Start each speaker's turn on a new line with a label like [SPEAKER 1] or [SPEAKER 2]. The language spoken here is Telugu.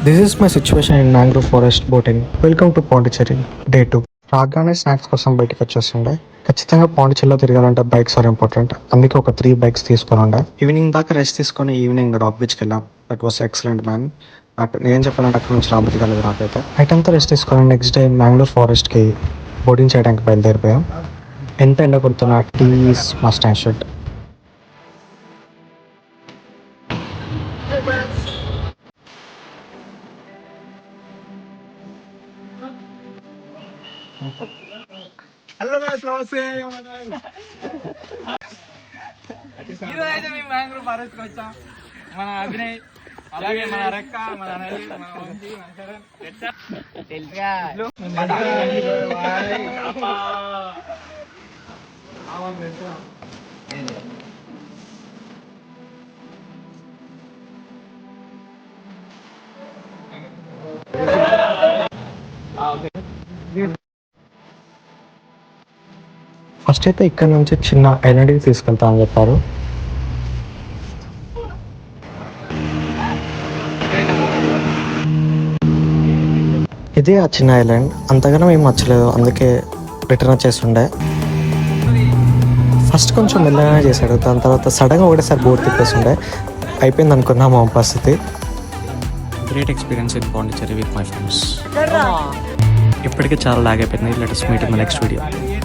[SPEAKER 1] This is my situation in mangrove forest boating. Welcome to Pondicherry day 2. రాగానే స్నాక్స్ కోసం బయటకు వచ్చేస్తుండే. ఖచ్చితంగా పాండిచ్చేరిలో తిరగాలంటే బైక్స్ ఆర్ ఇంపార్టెంట్. అందుకే ఒక 3 బైక్స్ తీసుకొని ఉండే. ఈవినింగ్ దాకా రెస్ట్ తీసుకొని ఈవినింగ్ రాక్ బీచ్కి వెళ్ళాం. That was excellent man. But నేను చెప్పాలంటే అక్కడ నుంచి రాబోతు కాలేదు నాకైతే. నైట్ అంతా రెస్ట్ తీసుకొని నెక్స్ట్ డే మ్యాంగ్లూర్ ఫారెస్ట్కి బోటింగ్ చేయడానికి బయలుదేరిపోయాం. ఎంత ఎండ కొడుతున్నా tea is must and should.
[SPEAKER 2] ఈరోజు అయితే మేము మ్యాంగ్రూవ్ ఫారెస్ట్ కి వచ్చాం. మన అభినయ్, అలాగే మన రెక్క, మన నలి, మన వంశీ, మన శరణ్. తెలుసుగా
[SPEAKER 1] ఫస్ట్ అయితే ఇక్కడ నుంచి చిన్న ఐలాండ్కి తీసుకెళ్తామని చెప్పారు. ఇదే ఆ చిన్న ఐలాండ్. అంతగానో ఏం నచ్చలేదు, అందుకే రిటర్న్ వచ్చేస్తుండే. ఫస్ట్ కొంచెం మెల్లగానే చేశాడు, దాని తర్వాత సడన్గా ఒకటేసారి బోర్డు తిప్పేస్తుండే. అయిపోయింది అనుకున్నా మా పరిస్థితి. Great experience in Pondicherry with my friends. ఇప్పటికే చాలా లాగ్ అయిపోయింది. Let us meet in the next video.